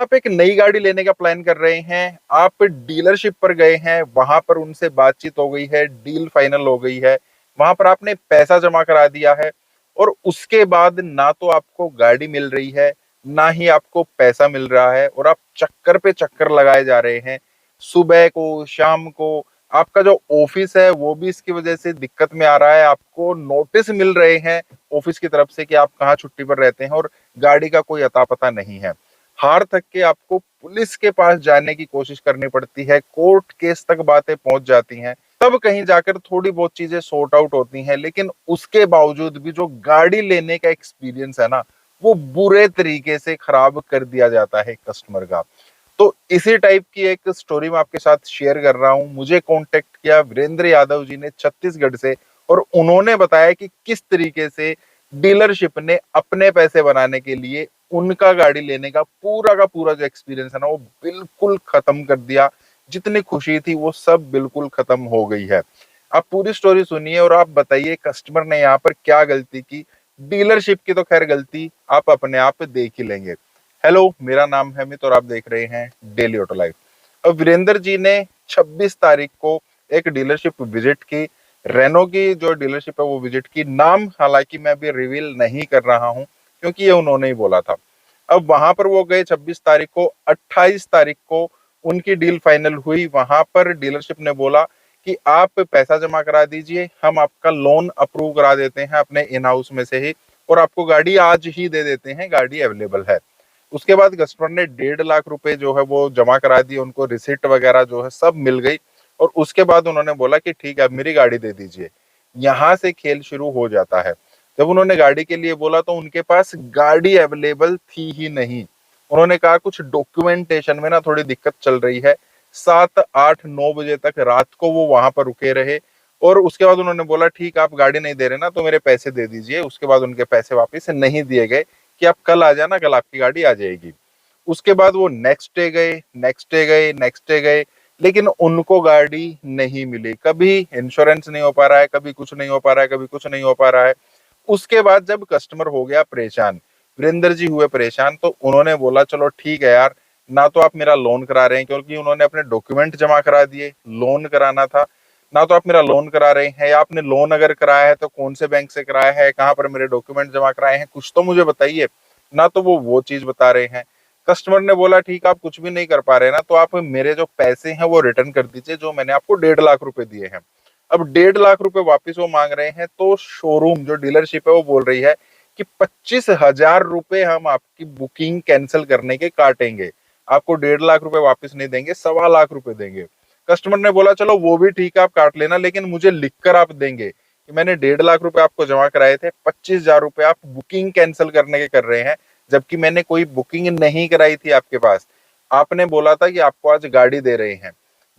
आप एक नई गाड़ी लेने का प्लान कर रहे हैं, आप डीलरशिप पर गए हैं, वहां पर उनसे बातचीत हो गई है, डील फाइनल हो गई है, वहां पर आपने पैसा जमा करा दिया है और उसके बाद ना तो आपको गाड़ी मिल रही है, ना ही आपको पैसा मिल रहा है और आप चक्कर पे चक्कर लगाए जा रहे हैं। सुबह को, शाम को आपका जो ऑफिस है वो भी इसकी वजह से दिक्कत में आ रहा है। आपको नोटिस मिल रहे हैं ऑफिस की तरफ से कि आप कहाँ छुट्टी पर रहते हैं और गाड़ी का कोई अता पता नहीं है। हार थक के आपको पुलिस के पास जाने की कोशिश करनी पड़ती है, कोर्ट केस तक बातें पहुंच जाती हैं, तब कहीं जाकर थोड़ी बहुत चीजें सॉर्ट आउट होती हैं। लेकिन उसके बावजूद भी जो गाड़ी लेने का एक्सपीरियंस है ना, वो बुरे तरीके से खराब कर दिया जाता है कस्टमर का। तो इसी टाइप की एक स्टोरी मैं आपके साथ शेयर कर रहा हूं। मुझे कांटेक्ट किया वीरेंद्र यादव जी ने छत्तीसगढ़ से, और उन्होंने बताया कि किस तरीके से डीलरशिप ने अपने पैसे बनाने के लिए उनका गाड़ी लेने का पूरा जो एक्सपीरियंस है ना, वो बिल्कुल खत्म कर दिया। जितनी खुशी थी वो सब बिल्कुल खत्म हो गई है। आप पूरी स्टोरी सुनिए और आप बताइए कस्टमर ने यहाँ पर क्या गलती की। डीलरशिप की तो खैर गलती आप अपने आप देख ही लेंगे। हेलो, मेरा नाम है अमित और आप देख रहे हैं डेली ऑटो लाइफ। अब वीरेंद्र जी ने 26 तारीख को एक डीलरशिप विजिट की, रेनो की जो डीलरशिप है वो विजिट की। नाम हालांकि मैं अभी रिवील नहीं कर रहा हूं क्योंकि ये उन्होंने ही बोला था। अब वहां पर वो गए 26 तारीख को, 28 तारीख को उनकी डील फाइनल हुई। वहां पर डीलरशिप ने बोला कि आप पैसा जमा करा दीजिए, हम आपका लोन अप्रूव करा देते हैं अपने इन हाउस में से ही, और आपको गाड़ी आज ही दे देते हैं, गाड़ी अवेलेबल है। उसके बाद कस्टमर ने 1.5 लाख रुपए जो है वो जमा करा दिए, उनको रिसिप्ट वगैरह जो है सब मिल गई। और उसके बाद उन्होंने बोला कि ठीक है, अब मेरी गाड़ी दे दीजिए। यहाँ से खेल शुरू हो जाता है। जब उन्होंने गाड़ी के लिए बोला तो उनके पास गाड़ी अवेलेबल थी ही नहीं। उन्होंने कहा कुछ डॉक्यूमेंटेशन में ना थोड़ी दिक्कत चल रही है। 7 8 9 बजे तक रात को वो वहां पर रुके रहे और उसके बाद उन्होंने बोला ठीक, आप गाड़ी नहीं दे रहे ना तो मेरे पैसे दे दीजिए। उसके बाद उनके पैसे वापस नहीं दिए गए कि आप कल आ जाना, कल आपकी गाड़ी आ जाएगी। उसके बाद वो नेक्स्ट डे गए, नेक्स्ट डे गए, नेक्स्ट डे गए, लेकिन उनको गाड़ी नहीं मिली। कभी इंश्योरेंस नहीं हो पा रहा है, कभी कुछ नहीं हो पा रहा है, कभी कुछ नहीं हो पा रहा है। उसके बाद जब कस्टमर हो गया परेशान, वीरेंद्र जी हुए परेशान, तो उन्होंने बोला चलो ठीक है यार, ना तो आप मेरा लोन करा रहे हैं क्योंकि उन्होंने अपने डॉक्यूमेंट जमा करा दिए, लोन कराना था। ना तो आप मेरा लोन करा रहे हैं, या आपने लोन अगर कराया है तो कौन से बैंक से कराया है, कहाँ पर मेरे डॉक्यूमेंट जमा कराए हैं, कुछ तो मुझे बताइए। ना तो वो चीज बता रहे हैं। कस्टमर ने बोला ठीक, आप कुछ भी नहीं कर पा रहे ना तो आप मेरे जो पैसे हैं वो रिटर्न कर दीजिए, जो मैंने आपको 1.5 लाख रुपए दिए हैं। अब 1.5 लाख रुपए वापिस वो मांग रहे हैं, तो शोरूम जो डीलरशिप है वो बोल रही है कि 25,000 रुपए हम आपकी बुकिंग कैंसिल करने के काटेंगे, आपको 1.5 लाख रुपए वापस नहीं देंगे, 1.25 लाख रुपए देंगे। कस्टमर ने बोला चलो वो भी ठीक है, आप काट लेना, लेकिन मुझे लिखकर आप देंगे कि मैंने 1.5 लाख रुपए आपको जमा कराए थे, 25,000 रुपए आप बुकिंग कैंसिल करने के कर रहे हैं, जबकि मैंने कोई बुकिंग नहीं कराई थी आपके पास। आपने बोला था कि आपको आज गाड़ी दे रहे हैं।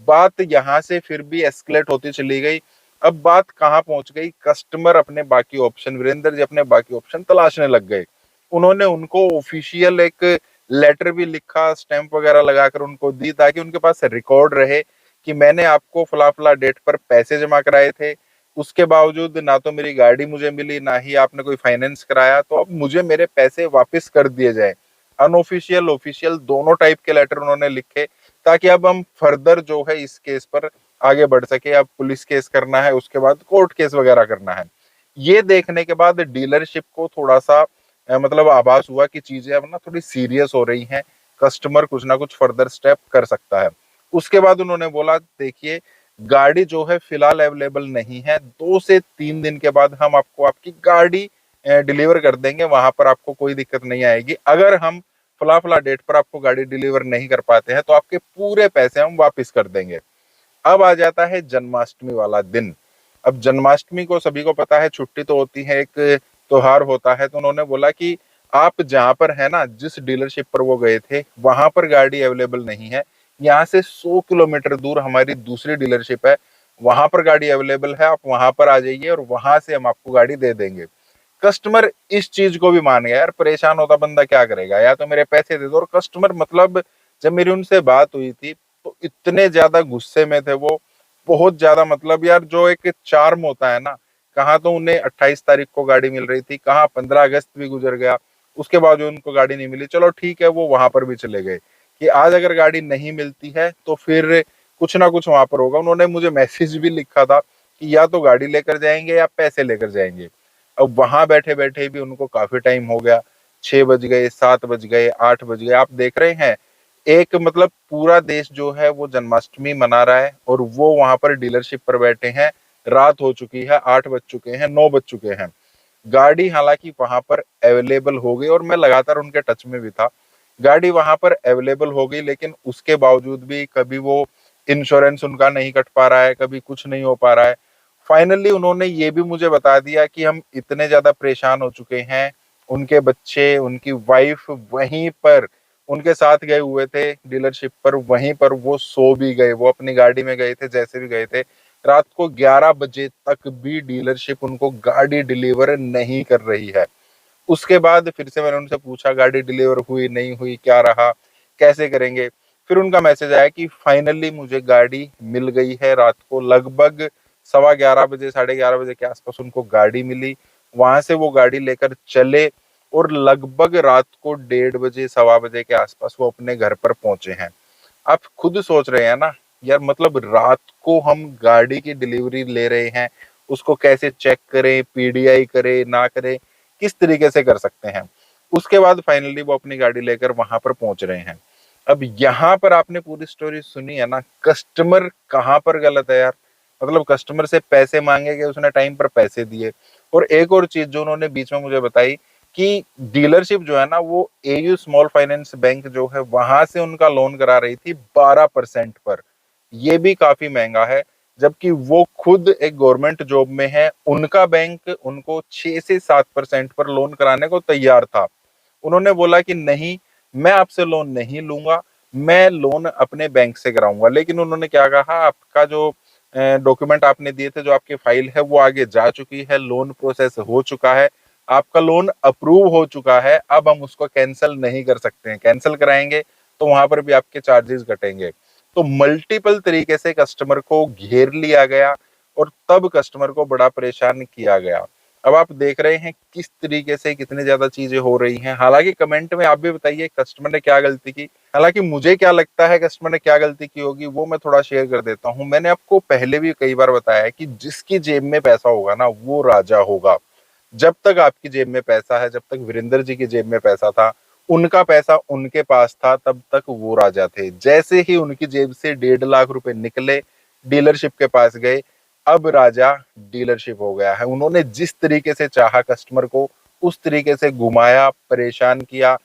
बात यहां से फिर भी एस्केलेट होती चली गई। अब बात कहां पहुंच गई, कस्टमर अपने बाकी ऑप्शन, वीरेंद्र जी अपने बाकी ऑप्शन तलाशने लग गए। उन्होंने उनको ऑफिशियल एक लेटर भी लिखा, स्टैंप वगैरह लगाकर उनको दी, ताकि उनके पास रिकॉर्ड रहे कि मैंने आपको फला फला डेट पर पैसे जमा कराए थे, उसके बावजूद ना तो मेरी गाड़ी मुझे मिली, ना ही आपने कोई फाइनेंस कराया, तो अब मुझे मेरे पैसे वापस कर दिए जाए। अनऑफिशियल ऑफिशियल दोनों टाइप के लेटर उन्होंने लिखे, ताकि अब हम फर्दर जो है इस केस पर आगे बढ़ सके। अब पुलिस केस करना है, उसके बाद कोर्ट केस वगैरह करना है। ये देखने के बाद डीलरशिप को थोड़ा सा मतलब आभास हुआ कि चीजें अब ना थोड़ी सीरियस हो रही हैं, कस्टमर कुछ ना कुछ फर्दर स्टेप कर सकता है। उसके बाद उन्होंने बोला देखिए, गाड़ी जो है फिलहाल अवेलेबल नहीं है, 2 से 3 दिन के बाद हम आपको आपकी गाड़ी डिलीवर कर देंगे, वहां पर आपको कोई दिक्कत नहीं आएगी। अगर हम फला फला डेट पर आपको गाड़ी डिलीवर नहीं कर पाते हैं तो आपके पूरे पैसे हम वापस कर देंगे। अब आ जाता है जन्माष्टमी वाला दिन। अब जन्माष्टमी को सभी को पता है छुट्टी तो होती है, एक त्योहार होता है। तो उन्होंने बोला कि आप जहां पर है ना, जिस डीलरशिप पर वो गए थे वहां पर गाड़ी अवेलेबल नहीं है, यहाँ से 100 किलोमीटर दूर हमारी दूसरी डीलरशिप है, वहां पर गाड़ी अवेलेबल है, आप वहां पर आ जाइए और वहां से हम आपको गाड़ी दे देंगे। कस्टमर इस चीज को भी मान गया। यार परेशान होता बंदा क्या करेगा, या तो मेरे पैसे दे दो। और कस्टमर मतलब जब मेरी उनसे बात हुई थी तो इतने ज्यादा गुस्से में थे वो, बहुत ज्यादा, मतलब यार जो एक चार्म होता है ना, कहाँ तो उन्हें 28 तारीख को गाड़ी मिल रही थी, कहाँ 15 अगस्त भी गुजर गया, उसके बावजूद उनको गाड़ी नहीं मिली। चलो ठीक है, वो वहां पर भी चले गए कि आज अगर गाड़ी नहीं मिलती है तो फिर कुछ ना कुछ वहां पर होगा। उन्होंने मुझे मैसेज भी लिखा था कि या तो गाड़ी लेकर जाएंगे या पैसे लेकर जाएंगे। अब वहां बैठे बैठे भी उनको काफी टाइम हो गया, 6 बज गए, 7 बज गए, 8 बज गए। आप देख रहे हैं एक मतलब पूरा देश जो है वो जन्माष्टमी मना रहा है और वो वहां पर डीलरशिप पर बैठे हैं। रात हो चुकी है, 8 बज चुके हैं, 9 बज चुके हैं। गाड़ी हालांकि वहां पर अवेलेबल हो गई और मैं लगातार उनके टच में भी था। गाड़ी वहां पर अवेलेबल हो गई, लेकिन उसके बावजूद भी कभी वो इंश्योरेंस उनका नहीं कट पा रहा है, कभी कुछ नहीं हो पा रहा है। फाइनली उन्होंने ये भी मुझे बता दिया कि हम इतने ज्यादा परेशान हो चुके हैं। उनके बच्चे, उनकी वाइफ वहीं पर उनके साथ गए हुए थे डीलरशिप पर, वहीं पर वो सो भी गए। वो अपनी गाड़ी में गए थे, जैसे भी गए थे, रात को 11 बजे तक भी डीलरशिप उनको गाड़ी डिलीवर नहीं कर रही है। उसके बाद फिर से मैंने उनसे पूछा गाड़ी डिलीवर हुई नहीं हुई, क्या रहा, कैसे करेंगे। फिर उनका मैसेज आया कि फाइनली मुझे गाड़ी मिल गई है। रात को लगभग 11:15 बजे, 11:30 बजे के आसपास उनको गाड़ी मिली। वहां से वो गाड़ी लेकर चले और लगभग रात को 1:30 बजे, 1:15 बजे के आसपास वो अपने घर पर पहुंचे हैं। आप खुद सोच रहे हैं ना यार, मतलब रात को हम गाड़ी की डिलीवरी ले रहे हैं, उसको कैसे चेक करें, पीडीआई करें ना करें, किस तरीके से कर सकते हैं। उसके बाद फाइनली वो अपनी गाड़ी लेकर वहां पर पहुंच रहे हैं। अब यहाँ पर आपने पूरी स्टोरी सुनी है ना, कस्टमर कहाँ पर गलत है यार। मतलब कस्टमर से पैसे मांगे गए, उसने टाइम पर पैसे दिए। और एक और चीज जो उन्होंने बीच में मुझे बताई कि डीलरशिप जो है ना वो एयू स्मॉल फाइनेंस बैंक जो है वहां से उनका लोन करा रही थी 12% पर। ये भी काफी महंगा है, जबकि वो खुद एक गवर्नमेंट जॉब में है। उनका बैंक उनको 6 से 7% पर लोन कराने को तैयार था। उन्होंने बोला कि नहीं, मैं आपसे लोन नहीं लूंगा, मैं लोन अपने बैंक से कराऊंगा। लेकिन उन्होंने क्या कहा, आपका जो डॉक्यूमेंट आपने दिए थे, जो आपकी फाइल है वो आगे जा चुकी है, लोन प्रोसेस हो चुका है, आपका लोन अप्रूव हो चुका है, अब हम उसको कैंसिल नहीं कर सकते हैं। कैंसिल कराएंगे तो वहां पर भी आपके चार्जेस घटेंगे। तो मल्टीपल तरीके से कस्टमर को घेर लिया गया और तब कस्टमर को बड़ा परेशान किया गया। अब आप देख रहे हैं किस तरीके से कितनी ज्यादा चीजें हो रही हैं। हालांकि कमेंट में आप भी बताइए कस्टमर ने क्या गलती की। हालांकि मुझे क्या लगता है कस्टमर ने क्या गलती की होगी वो मैं थोड़ा शेयर कर देता हूं। मैंने आपको पहले भी कई बार बताया है कि जिसकी जेब में पैसा होगा ना वो राजा होगा। जब तक आपकी जेब में पैसा है, जब तक वीरेंद्र जी की जेब में पैसा था, उनका पैसा उनके पास था, तब तक वो राजा थे। जैसे ही उनकी जेब से 1.5 लाख रुपए निकले, डीलरशिप के पास गए, अब राजा डीलरशिप हो गया है। उन्होंने जिस तरीके से चाहा कस्टमर को उस तरीके से घुमाया, परेशान किया।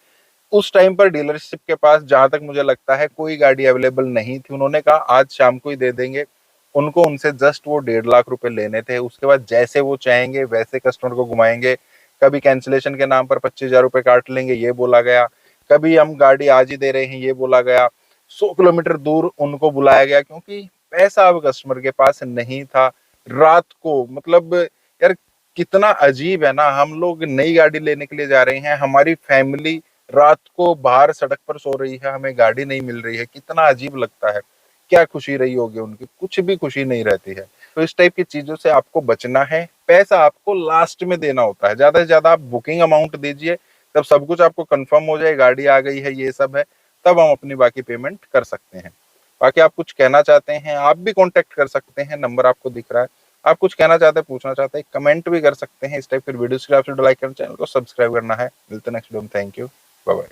उस टाइम पर डीलरशिप के पास जहां तक मुझे लगता है कोई गाड़ी अवेलेबल नहीं थी। उन्होंने कहा आज शाम को ही दे देंगे। उनको उनसे जस्ट वो 1.5 लाख रुपए लेने थे। उसके बाद जैसे वो चाहेंगे वैसे कस्टमर को घुमाएंगे। कभी कैंसिलेशन के नाम पर 25,000 रुपए काट लेंगे, ये बोला गया। कभी हम गाड़ी आज ही दे रहे हैं, ये बोला गया। 100 किलोमीटर दूर उनको बुलाया गया क्योंकि पैसा अब कस्टमर के पास नहीं था। रात को मतलब यार कितना अजीब है ना, हम लोग नई गाड़ी लेने के लिए जा रहे हैं, हमारी फैमिली रात को बाहर सड़क पर सो रही है, हमें गाड़ी नहीं मिल रही है। कितना अजीब लगता है। क्या खुशी रही होगी उनकी, कुछ भी खुशी नहीं रहती है। तो इस टाइप की चीजों से आपको बचना है। पैसा आपको लास्ट में देना होता है, ज्यादा से ज्यादा आप बुकिंग अमाउंट दीजिए। जब सब कुछ आपको कंफर्म हो जाए, गाड़ी आ गई है, ये सब है, तब हम अपनी बाकी पेमेंट कर सकते हैं। बाकी आप कुछ कहना चाहते हैं, आप भी कांटेक्ट कर सकते हैं, नंबर आपको दिख रहा है। आप कुछ कहना चाहते हैं, पूछना चाहते हैं, कमेंट भी कर सकते हैं। इस टाइप की वीडियोस के लिए आप लाइक करना, चैनल को सब्सक्राइब करना है। मिलते हैं नेक्स्ट वीडियो में। Thank you, bye bye.